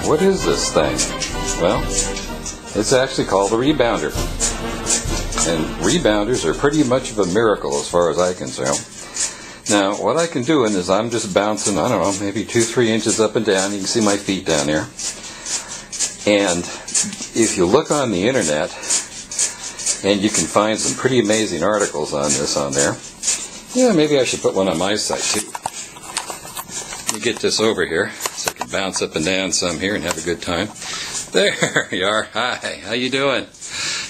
what is this thing? Well, it's actually called a rebounder. And rebounders are pretty much of a miracle as far as I can tell. Now, what I can do is I'm just bouncing, I don't know, maybe 2-3 inches up and down. You can see my feet down there. And if you look on the internet, and you can find some pretty amazing articles on this on there. Yeah, maybe I should put one on my site too. Let me get this over here so I can bounce up and down some here and have a good time. There you are. Hi, how you doing?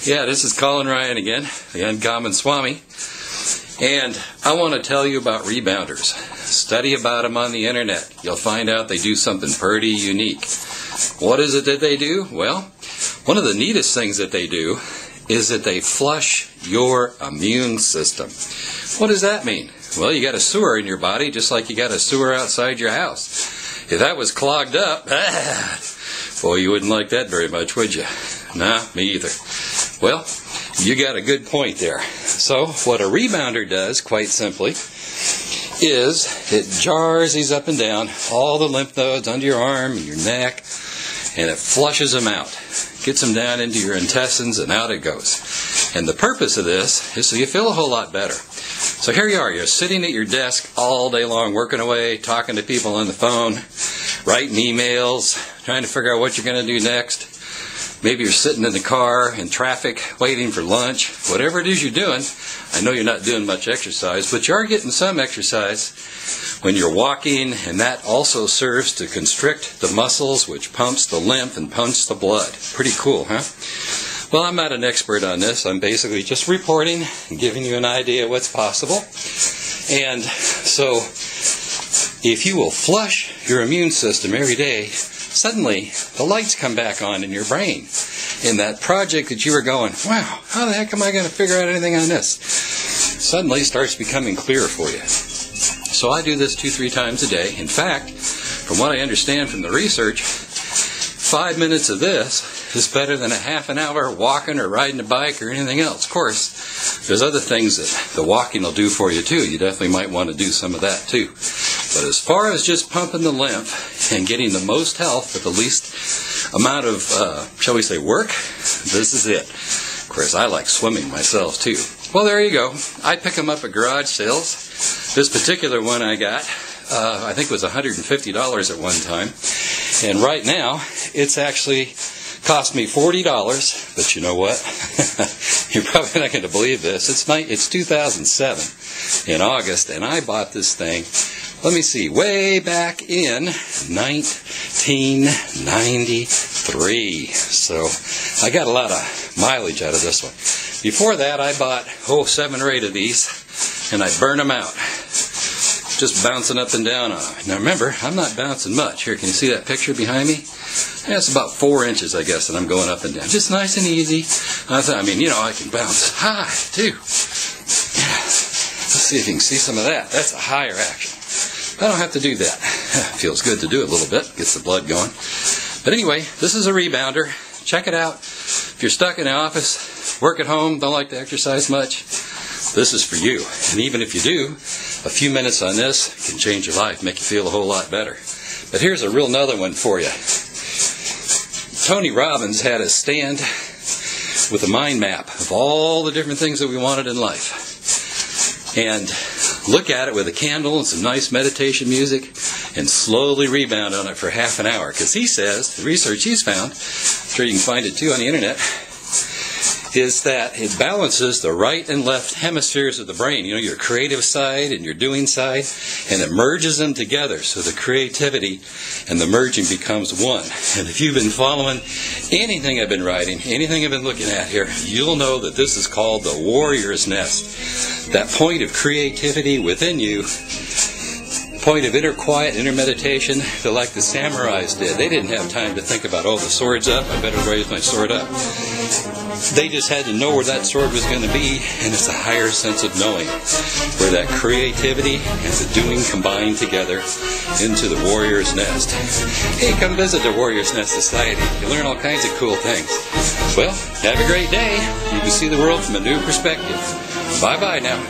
Yeah, this is Colin Ryan again, the Uncommon Swami. And I want to tell you about rebounders. Study about them on the internet. You'll find out they do something pretty unique. What is it that they do? Well, one of the neatest things that they do is that they flush your immune system. What does that mean? Well, you got a sewer in your body just like you got a sewer outside your house. If that was clogged up, boy, you wouldn't like that very much, would you? Nah, me either. Well, you got a good point there. So, what a rebounder does, quite simply, is it jars these up and down, all the lymph nodes under your arm and your neck, and it flushes them out. Gets them down into your intestines, and out it goes. And the purpose of this is so you feel a whole lot better. So here you are, you're sitting at your desk all day long, working away, talking to people on the phone, writing emails, trying to figure out what you're going to do next. Maybe you're sitting in the car in traffic, waiting for lunch. Whatever it is you're doing, I know you're not doing much exercise, but you are getting some exercise when you're walking, and that also serves to constrict the muscles, which pumps the lymph and pumps the blood. Pretty cool, huh? Well, I'm not an expert on this. I'm basically just reporting and giving you an idea of what's possible. And so, if you will flush your immune system every day, suddenly the lights come back on in your brain. In that project that you were going, wow, how the heck am I going to figure out anything on this? Suddenly starts becoming clearer for you. So I do this 2-3 times a day. In fact, from what I understand from the research, 5 minutes of this is better than a half an hour walking or riding a bike or anything else. Of course, there's other things that the walking will do for you too. You definitely might want to do some of that too. But as far as just pumping the lymph and getting the most health with the least amount of, shall we say, work, this is it. Of course, I like swimming myself too. Well, there you go. I pick them up at garage sales. This particular one I got, I think it was $150 at one time. And right now, it's actually cost me $40. But you know what? You're probably not going to believe this. It's 2007 in August, and I bought this thing, let me see, way back in 1993. So I got a lot of mileage out of this one. Before that, I bought, 7 or 8 of these, and I burned them out. Just bouncing up and down on them. Now remember, I'm not bouncing much. Here, can you see that picture behind me? Yeah, it's about 4 inches, I guess, that I'm going up and down. Just nice and easy. I can bounce high, too. Yeah. Let's see if you can see some of that. That's a higher action. I don't have to do that. Feels good to do it a little bit. Gets the blood going. But anyway, this is a rebounder. Check it out. If you're stuck in the office, work at home, don't like to exercise much, this is for you. And even if you do, a few minutes on this can change your life, make you feel a whole lot better. But here's a real another one for you. Tony Robbins had a stand with a mind map of all the different things that we wanted in life. And look at it with a candle and some nice meditation music and slowly rebound on it for half an hour. Because he says, the research he's found, I'm sure you can find it too on the internet, is that it balances the right and left hemispheres of the brain, your creative side and your doing side, and it merges them together so the creativity and the merging becomes one. And if you've been following anything I've been writing, anything I've been looking at here, you'll know that this is called the warrior's nest. That point of creativity within you, point of inner quiet, inner meditation, that like the samurais did. They didn't have time to think about, the sword's up, I better raise my sword up. They just had to know where that sword was going to be, and it's a higher sense of knowing, where that creativity and the doing combine together into the warrior's nest. Hey, come visit the Warrior's Nest Society. You learn all kinds of cool things. Well, have a great day. You can see the world from a new perspective. Bye-bye now.